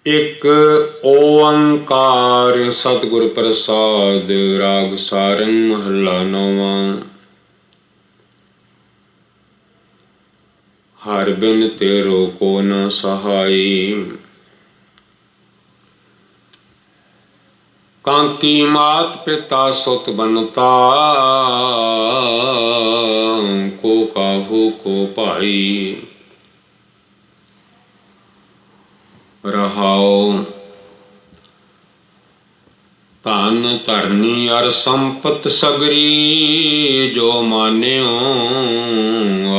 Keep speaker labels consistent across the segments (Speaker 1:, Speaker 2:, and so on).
Speaker 1: एक ओंकार सतगुर प्रसाद। राग सारंग महला नौवां। हर बिन तेरो को न सहाई। कांकी मात पिता सुत बनता। को काहू को भाई। रहाओ धन धरनी अर संपत सगरी। जो मान्यो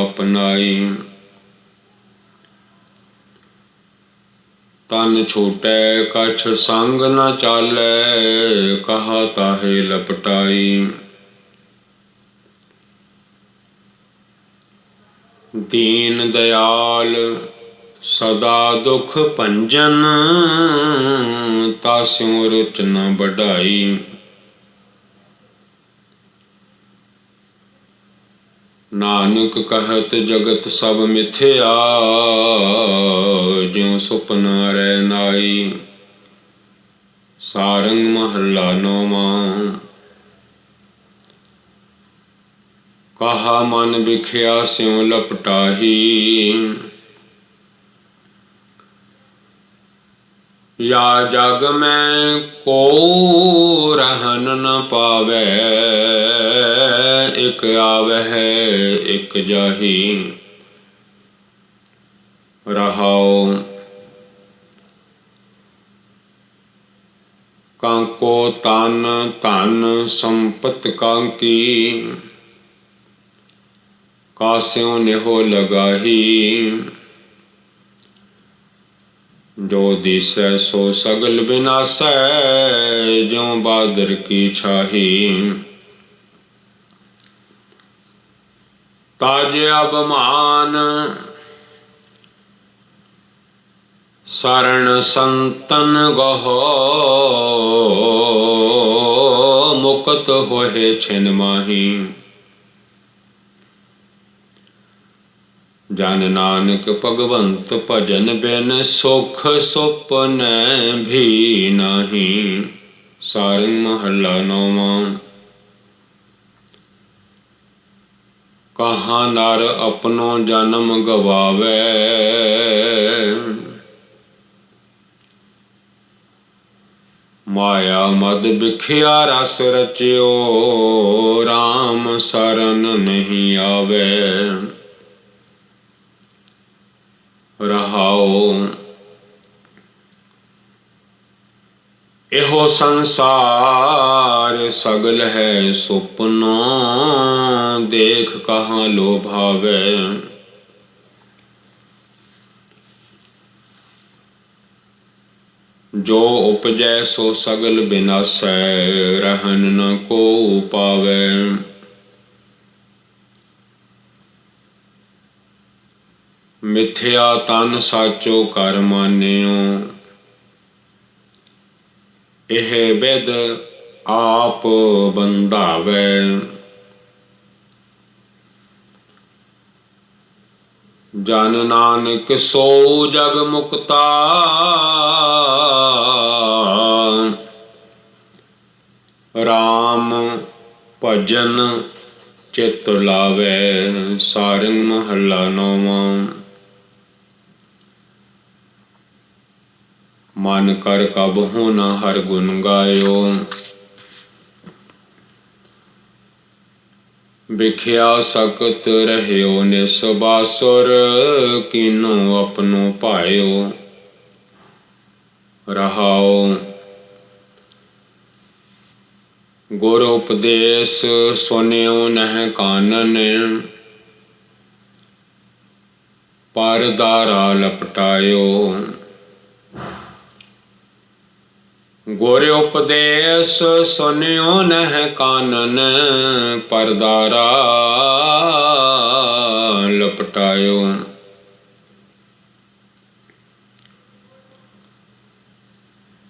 Speaker 1: अपनाई। तन छूटै कछ संग न चालै। कहा ताहे लपटाई। दीन दयाल सदा दुख भंजन। तास्यों रुच न बढ़ाई। नानक कहत जगत सब मिथ्या। ज्यों सुपना रह नाई। सारंग महला नौवां। कहा मन बिख्या स्यों लपटाही। या जग में को रहन न पावे। एक आवह एक जाही। रहाओ कांको तन धन संपत कांकी। कास्यों नेहो लगाही। जो दिसै सो सगल विनाशै। ज्यों बादर की छाही। ताज अभिमान शरण संतन गहो। मुक्त होए छिन माही। जन नानक भगवंत भजन बिन सुख सुपने भी नाही। सारंग महला नौवां। कहाँ नर अपनो जन्म गवावे। माया मद बिख्या रस रच्यो। राम शरण नहीं आवे। रहाओ एहो संसार सगल है सुपनो। देख कहाँ लोभावे। जो उपजै सो सगल विनाशै। रहन न को पावे। मिथ्या तन साचो कर मान्यो। एह विद आप बंधावे। जन नानक सो जग मुक्ता। राम भजन चित लावे। सारंग महला नौवां। मन कर कबहु न हर गुण गायो। बिख्या सकत रह्यो निसबासुर। कीनो अपनो पायो। रहाओ गुर उपदेश सुन्यो नह कानन। पर दारा लपटायो। गुर उपदेश सुन्यो नह कानन। पर दारा लपटायो।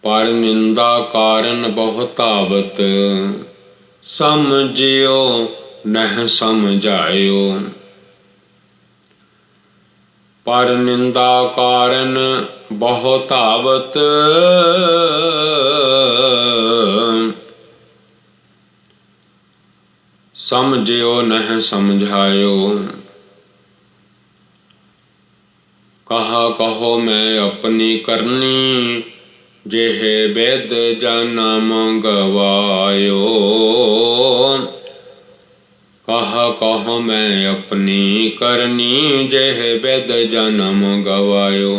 Speaker 1: पर निंदा कारण बहुतावत। समझियो नह समझायो। पर निंदा कारण बहु धावत। समझियो नह समझायो। कहा कहो मैं अपनी करनी, जेह वेद जन्म गवायो। कहा कहो मैं अपनी करनी, जेह वेद जन्म गवायो।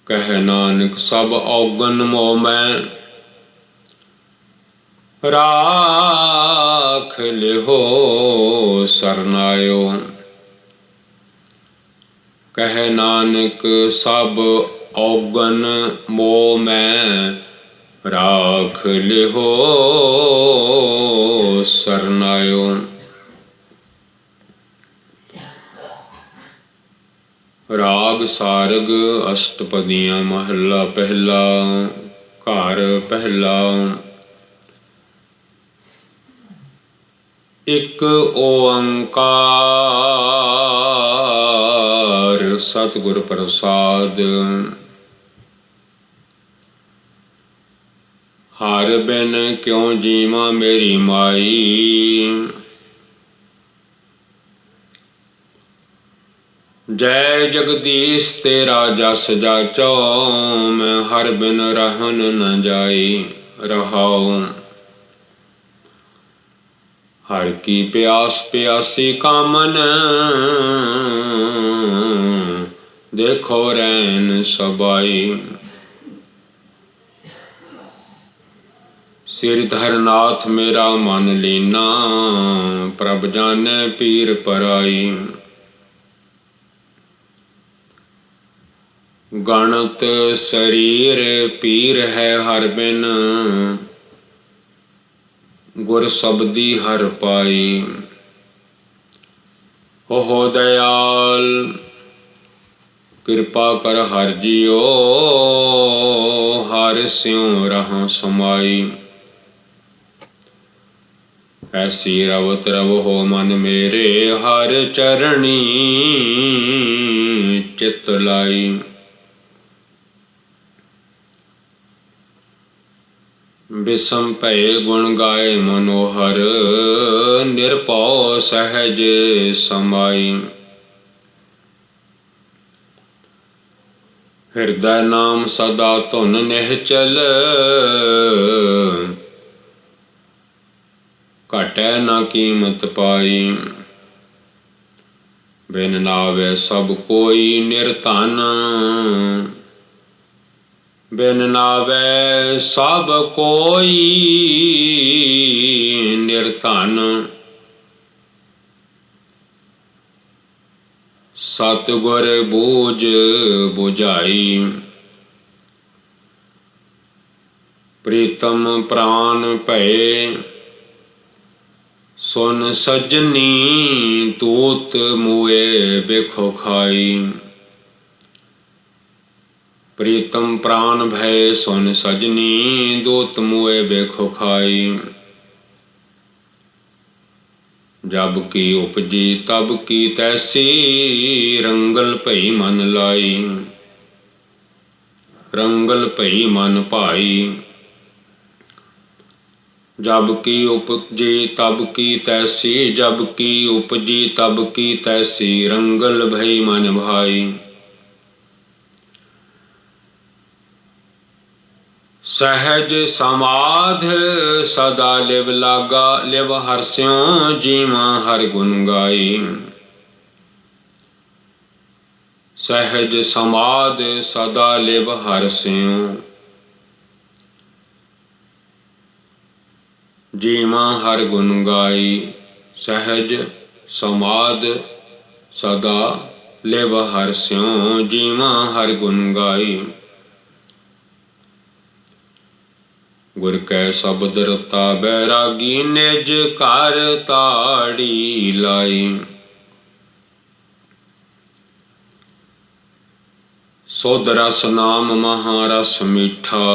Speaker 1: कह नानक सब औगन मोह मैं, राख लिहो सरनायो। कह नानक सब औगन मोह मैं, राख लिहो सरनायो। राग सारग अष्टपदियाँ महला पहला। घर पहला। एक ओंकार सतगुर प्रसाद। हर बिन क्यों जीवा मेरी माई। जय जगदीश तेरा जस जाचो, मैं हर बिन रहन न जाई रहाओ। हर की प्यास प्यासी कामन, देखो रैन सबाई। सिरधरनाथ मेरा मन लीना, प्रभ जाने पीर पराई। गणत शरीर पीर है हर बिन, गुर शब्दी हर पाई। हो दयाल कृपा कर हर जियो, हर स्यों रहा समाई। ऐसी रवत रव हो मन मेरे, हर चरणी चित लाई। विषम भय गुण गाए मनोहर, निरपौ सहज समाई। हृदय नाम सदा धुन निहचल, घटै न कीमत पाई। बिन नावे सब कोई निर्धन, बिन नावे सब कोई निर्धन। सतगुर बूझ बुझाई। प्रीतम प्राण भये, सुन सजनी तूत मुए बिखो खाई। प्रीतम प्राण भय सुन सजनी, दूत मुए बेखो खाई। जब की उपजी तब की तैसी, रंगल भई मन लाई। रंगल भई मन भाई। जब की उपजी तब की तैसी, जब की उपजी तब की तैसी, रंगल भई मन भाई। सहज समाध सदा लिव लागा, लिव हरस्यों जीवा हर गुण गाई। सहज समाध सदा लिव हरस्यों, जीवा हर गुण गाई। सहज समाध सदा लिव हरस्यों, जीवा हर गुण गाई। गुर कै शब्द रता बैरागी, निज घर ताड़ी लाई। सुध रस नाम महारस मीठा,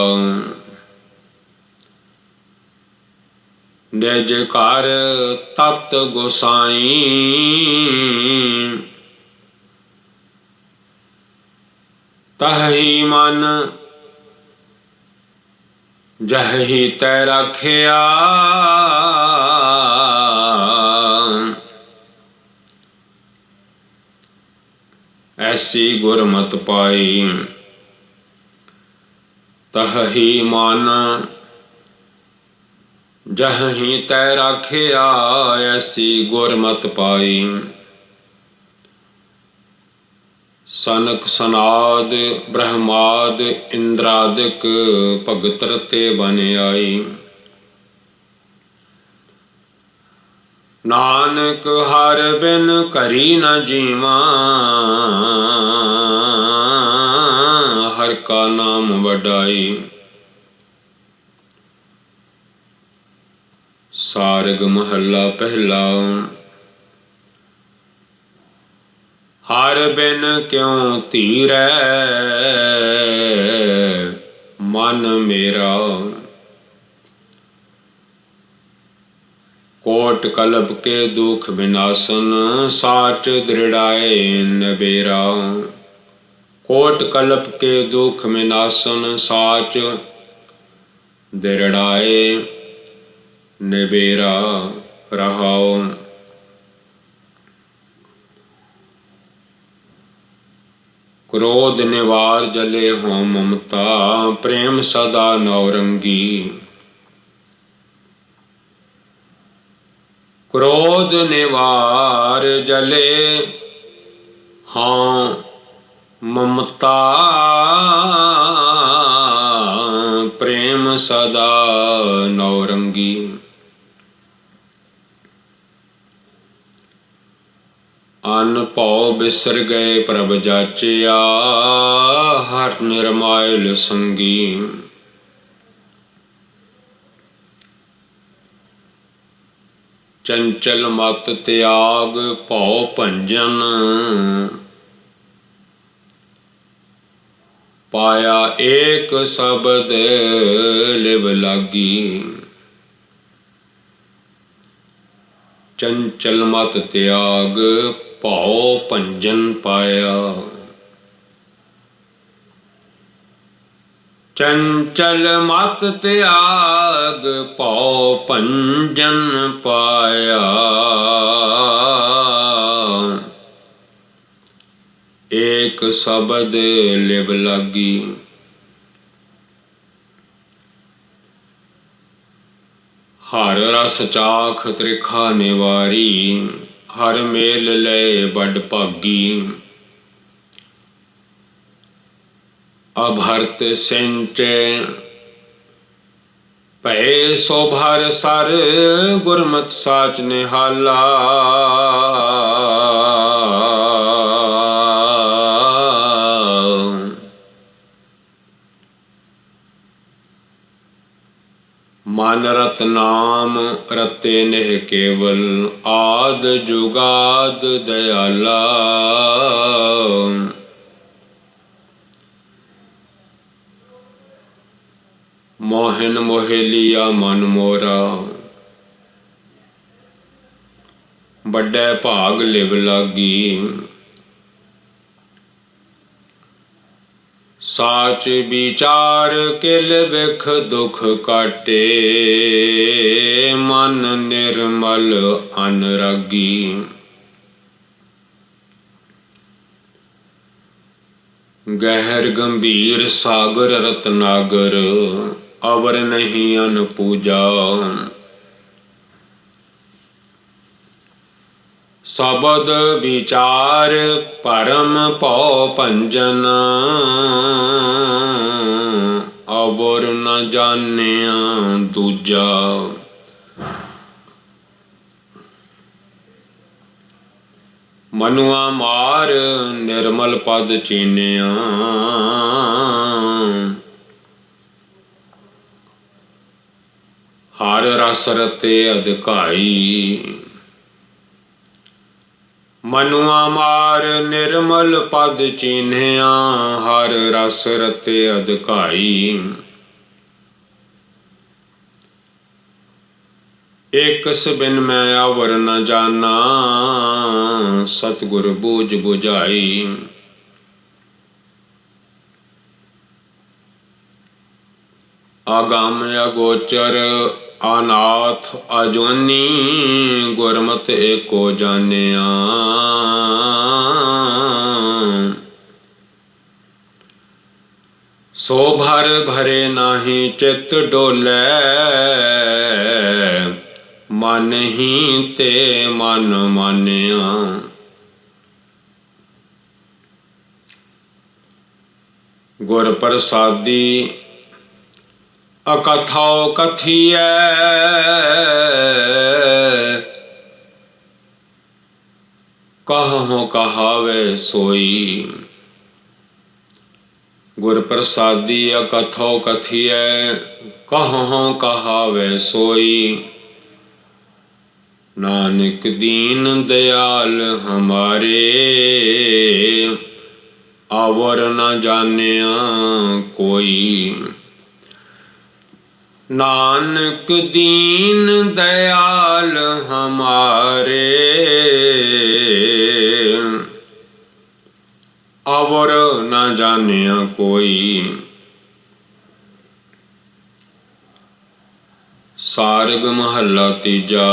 Speaker 1: ਨਿਜ ਘਰ ਤਤ ਗੋਸਾਈ। ਤਹੀ ਮਨ ਜਹੀ ਤੈ ਰਾਖਿਆ। ਐਸੀ ਗੁਰਮਤਿ ਪਾਈ। ਤਹੀ ਮਨ ਜਹੀ ਤੈ ਰਾਖਿਆ। ਐਸੀ ਗੁਰਮਤਿ ਪਾਈ। ਸਨਕ ਸਨਾਦ ਬ੍ਰਹਮਾਦ ਇੰਦਰਾਦਿਕ ਭਗਤ ਰਤੇ ਬਨ ਆਈ। ਨਾਨਕ ਹਰਿ ਬਿਨ ਘਰੀ ਨ ਜੀਵਾਂ। ਹਰਿ ਕਾ ਨਾਮ ਵਡਾਈ। ਸਾਰਗ ਮਹੱਲਾ ਪਹਿਲਾ। ਹਰਿ ਬਿਨ ਕਿਉ ਧੀਰੈ ਮਨ ਮੇਰਾ। ਕੋਟ ਕਲਪ ਕੇ ਦੁਖ ਵਿਨਾਸ਼ਨ ਸਾਚ ਦ੍ਰਿੜਾਏ ਨਬੇਰਾ। ਕੋਟ ਕਲਪ ਕੇ ਦੁਖ ਵਿਨਾਸ਼ਨ ਸਾਚ ਦ੍ਰਿੜਾਏ ਨਬੇਰਾ। ਰਹਾਉ। क्रोध निवार जले हो ममता। प्रेम सदा नौरंगी। क्रोध निवार जले हाँ ममता। प्रेम सदा नौरंगी। अन भौ बिसर गए प्रभ जाचिया। हर निरमायल संगी। चंचल मत त्याग भौ भंजन। पाया एक शब्द लिव लागी। चंचल मत त्याग भौ भंजन पाया। चंचल मत त्याग भौ भंजन पाया। एक शब्द लिव लागी। हर रस चाख त्रिखा निवारी। हर मेल लय बड़ भागी। अभरत सिंचे भय सो भर सर। गुरमत साच निहाला। मन रत नाम रते नेह केवल। आद जुगाद दयाला। मोहन मोहे लिया मन मोरा। बड़े भाग लिव लागी। साच विचार किल बिख दुख काटे। मन निर्मल अनुरागी। गहर गंभीर सागर रत्नागर। अवर नहीं अन पूजा। शब्द विचार परम भौ भंजन। अवर न जानिया दूजा। मनुआ मार निर्मल पद चीनिया। हर रस रते अधिकाई। मनुआ मार निर्मल पद चीन्हिया। हर रस रते अधिकाई। एकस बिन मैं अवर न जाना, सतगुर बूझ बुझाई। आगम अगोचर अनाथ अजोनी, गुरमत एको जानिया। सो भर भरे नाही चित डोले, मन ही ते मन मानिया। गुर प्रसादी अकथाओ कथिए, कहूँ कहावे सोई। गुर प्रसादी अकथो कथिए, कहूँ कहावे सोई। नानक दीन दयाल हमारे, अवर न जानिया कोई। नानक दीन दयाल हमारे, अवर न जानिया कोई। सारग महला तीजा,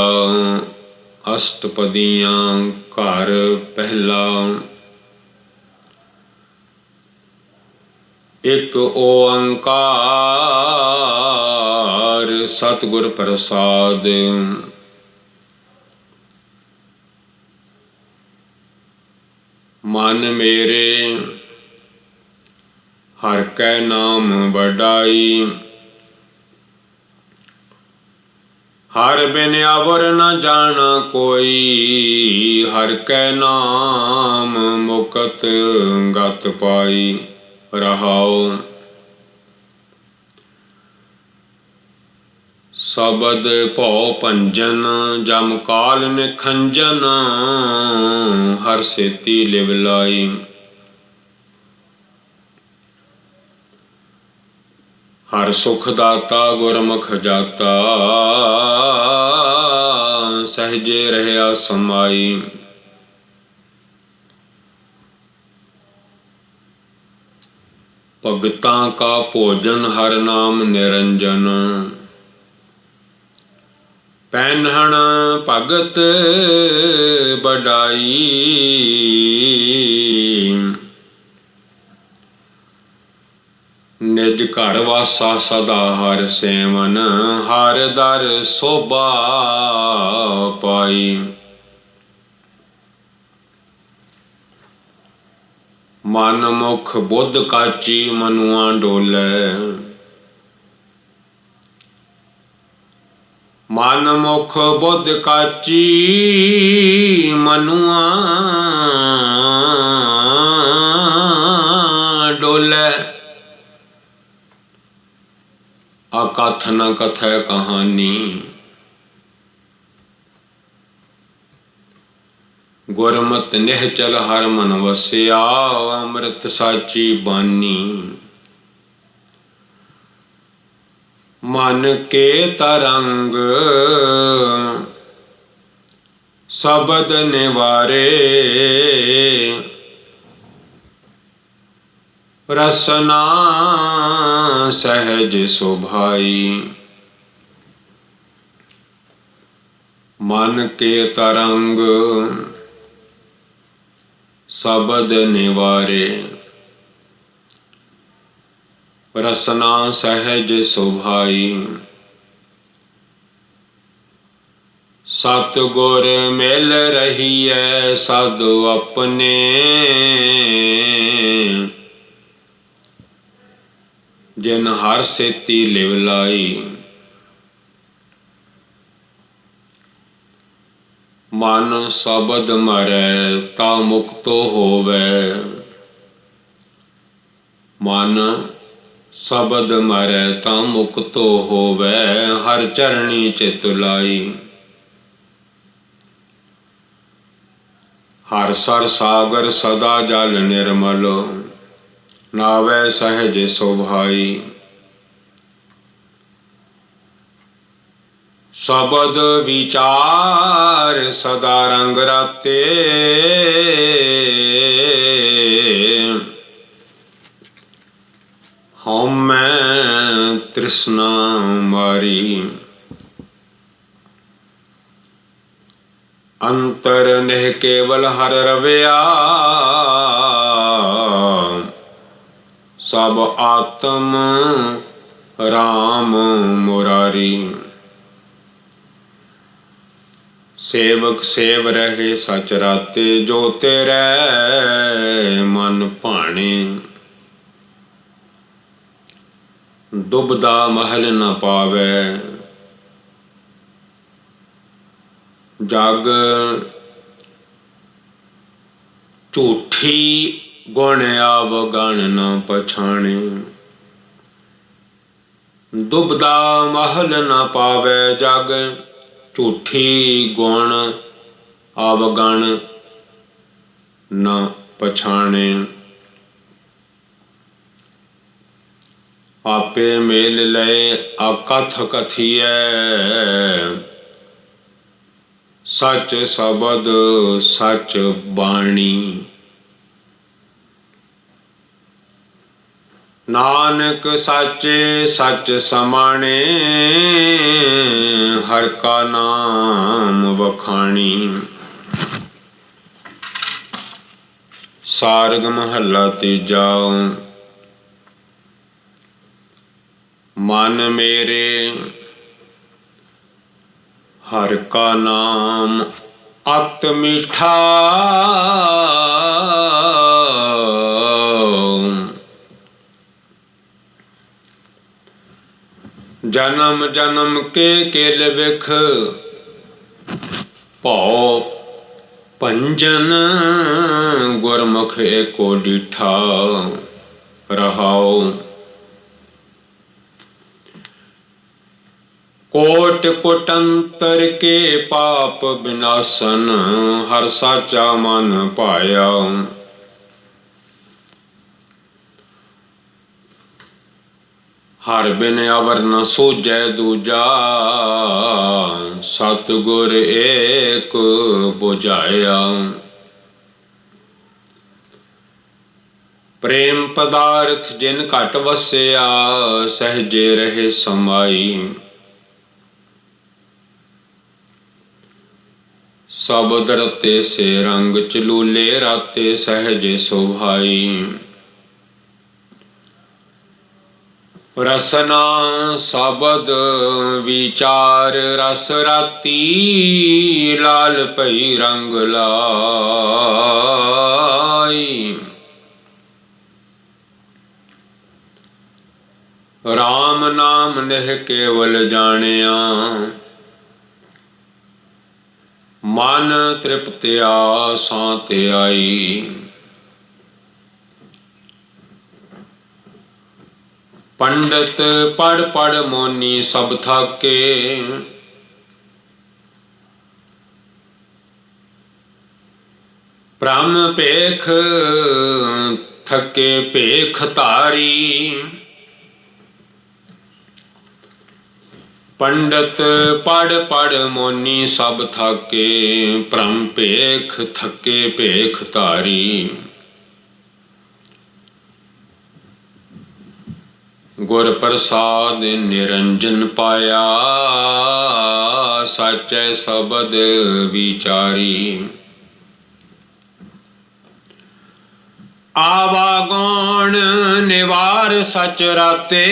Speaker 1: अष्टपदियां घर पहला। एक ओंकार सतगुर प्रसाद। मन मेरे हर कै नाम वडाई, हर बिन अवर न जाना कोई। हर कै नाम मुकत गत पाई। रहाओ शबद भौ भंजन, जम काल निखंजन। हर सेती लिव लाई। हर सुख दाता गुरमुख जाता, सहजे रहया समाई। भगतां का भोजन हर नाम निरंजन। पैन्हण भगत बड़ाई। निज घर वासा सदा हर सेवन, हर दर शोभा पाई। मन मुख बुद्ध काची मनुआ डोले। मन मुख बुद्ध काची मनुआ डोले। अकथ न कथै कहानी। गुरमत निहचल हर मन वसिया, अमृत साची बानी। मन के तरंग शब्द निवारे। रसना सहज सुभाई। मन के तरंग शब्द निवारे। रसना सहज सुभाई। सतगुर मिल रही है साधु अपने। जिन हर सेती लिव लाई। मन शब्द मरै ता मुक्तो होवै। मन शब्द मरै ता मुक्तो होवै। हर चरणी चित लाई। हर सर सागर सदा जल निर्मल। नावै सहज सुभाई। शब्द विचार सदा रंग राते, हमें तृष्णा मारी। अंतर नेह केवल हर रविया, सब आत्म राम मुरारी। सेवक सेव रहे सच राते, जो तेरे मन भाने। दुबदा महल न पावे, जग झूठी गुण अवगण न पछाणे। दुबदा महल न पावे, जग झूठी गुण अवगण न पछाणे। आपे मेल लय अकथ कथिए, सच शब्द सच बाणी। नानक साचे सच समाणे, हर का नाम वखाणी। सारग महला तीजा। मन मेरे हर का नाम अत मीठा, जन्म जन्म के केल विख भौ भंजन। गुरमुख एको डिठा रहाओ, कोट कोटंतर के पाप विनाशन। हर साचा मन पाया, हर बिन अवर न सूझै दूजा। सतगुर एक बुझाया, प्रेम पदार्थ जिन घट वसया। सहजे रहे समाई, शब्द रते से रंग चलूले राते। सहजे शोभाई, रसना शब्द विचार रस राती। लाल पई रंग लाई, राम नाम नेह केवल जानिया। मन तृप्तिया सांत आई, पंडित पढ़ पढ़ मोनी सब थाके। ब्रह्म पेख थके पेख तारी। पंडित पढ़ पढ़ मोनी सब थाके। ब्रह्म पेख थके पेख तारी। गुर प्रसाद निरंजन पाया। साचे शब्द विचारी। आवागौण निवार सच राते।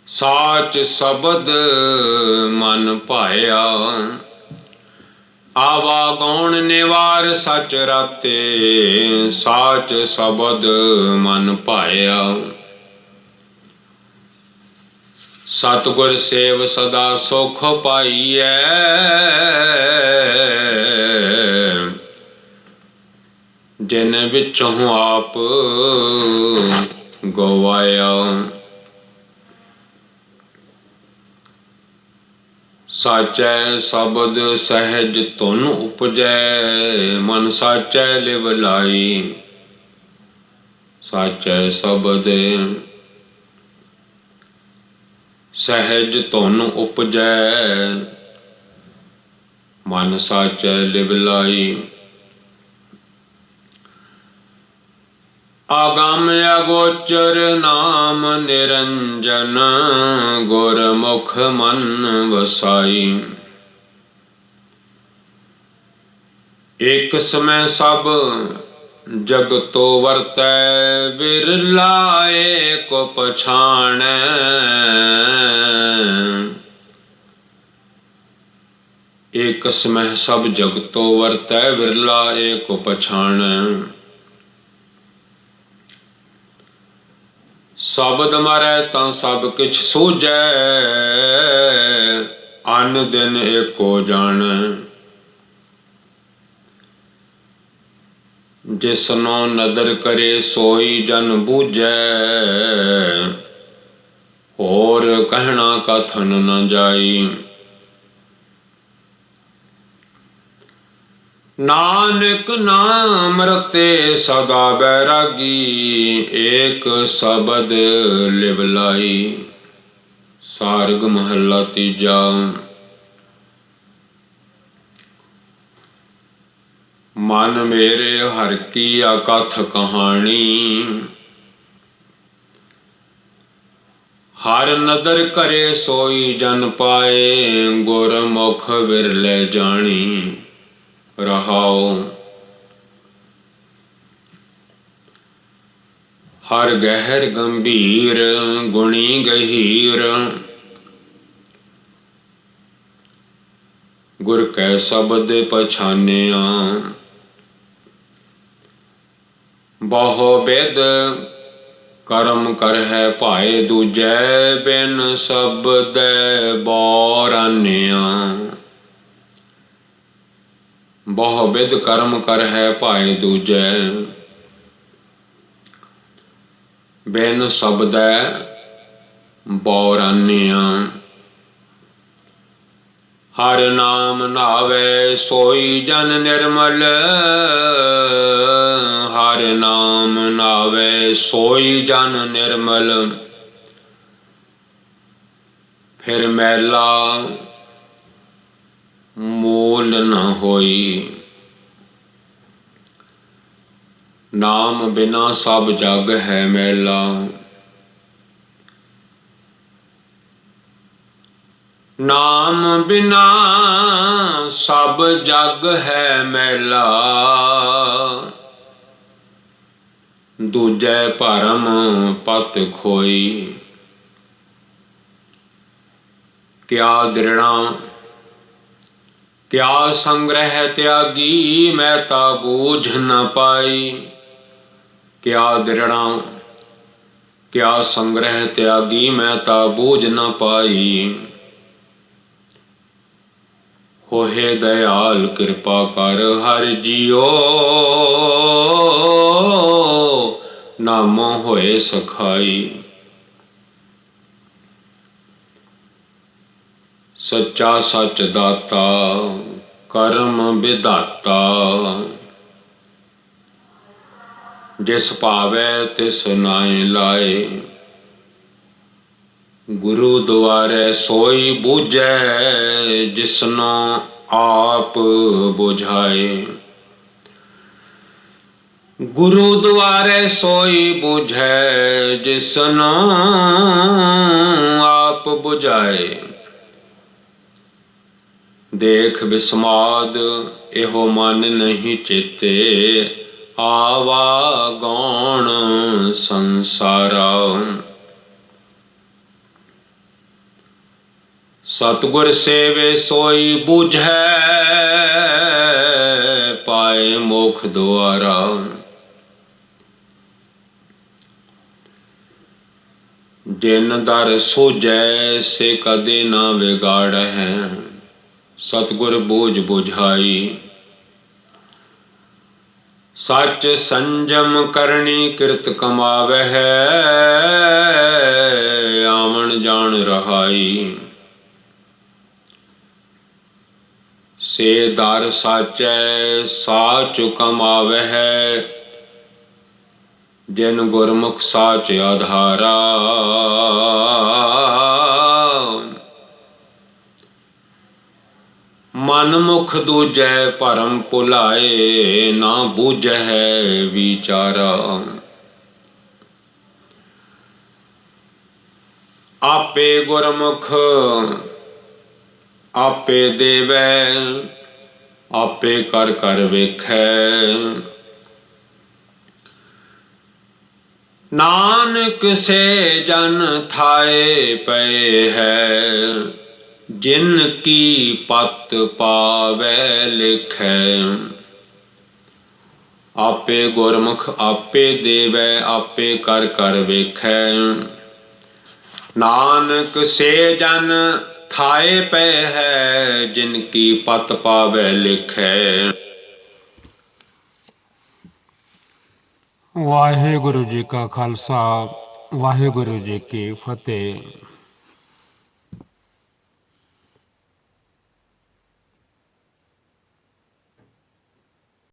Speaker 1: साच शब्द मन पाया। आवागौण निवार सच राते। साच शब्द मन पाया। सतगुर सेव सदा सुख पाइयै। जिन विचों आप गवाया। साचै शब्द सहज धुन उपजै। मन साचै लिव लाई। साचै शब्द सहज धुन उपजै मन साचै लिव लाई। आगम अगोचर नाम निरंजन गुरमुख मन वसाई। एक समय सब जगतो वरतै बिरला एक पछाणै। एक समय सब जगतो वरतै बिरला एक पछाणै। शब्द मरै तां सब किछ सूझै अन दिन एको जाणै। जिसनो नदर करे सोई जन बूझै होर कहना कथन न जाई। नानक नाम रते सदा बैरागी एक शब्द लिव लाई। सारग महला तीजा। मन मेरे हर की अकथ कहानी हर नदर करे सोई जन पाए गुरमुख विरले जानी। रहाओ हर गहर गंभीर गुणी गहीर गुर कै शब्द पछानिया। बहु बेद कर्म कर है भाए दूजै बिन शब्द बोरानिया। बहु विध कर्म कर है भाए दूजै बिन शब्द बोरानिया। हर नाम नावे सोई जन निर्मल हर नाम नावे सोई जन निर्मल। फिर मैला मूल न होई। नाम बिना सब जग है मैला। नाम बिना सब जग है मैला दूजै भरम पत खोई। क्या दृढ़ा क्या संग्रह त्यागी मैं ता बूझ न पाई। क्या दृढ़ा क्या संग्रह त्यागी मैं ता बूझ न पाई। होहे दयाल कृपा कर हर जियो नामो होए सखाई। सच्चा सच दाता कर्म विधाता जिस पावै तिस नाए लाए। गुरु द्वारे सोई बूझै जिसनो आप बुझाए। गुरु द्वारे सोई बूझै जिसनो आप बुझाए। देख विस्माद एहो मन नहीं चेते आवा गौण संसारा। सतगुर सेवे सोई बूझै पाए मोख द्वारा। जिन दर सूझै से कदे ना बिगाड़ है। सतगुर बूझ बुझाई। सच संजम करनी कृत कमावै है आवन जान रहाई। से दर साचै साच कमावै है जिन गुरमुख साच आधारा। ਮਨ ਮੁਖ ਦੂਜੈ ਭਰਮ ਭੁਲਾਏ, ਨਾ ਬੂਝੈ ਵਿਚਾਰਾ। ਆਪੇ ਗੁਰਮੁਖ ਆਪੇ ਦੇਵੈ, ਆਪੇ ਕਰ ਕਰ ਵੇਖੈ। ਨਾਨਕ ਸੇ ਜਨ ਥਾਏ ਪਏ ਹੈ, ਜਿਨ ਕੀ ਪਤ ਪਾਵੈ ਲਿਖੈ। ਆਪੇ ਗੁਰਮੁਖ ਆਪੇ ਦੇਵੈ, ਆਪੇ ਕਰ ਕਰ ਵੇਖੈ। ਨਾਨਕ ਸੇ ਜਨ ਥਾਏ ਪਏ ਹੈ, ਜਿਨ ਕੀ ਪਤ ਪਾਵੈ ਲਿਖੈ। ਵਾਹਿਗੁਰੂ ਜੀ ਕਾ ਖਾਲਸਾ, ਵਾਹਿਗੁਰੂ ਜੀ ਕੀ ਫਤਿਹ।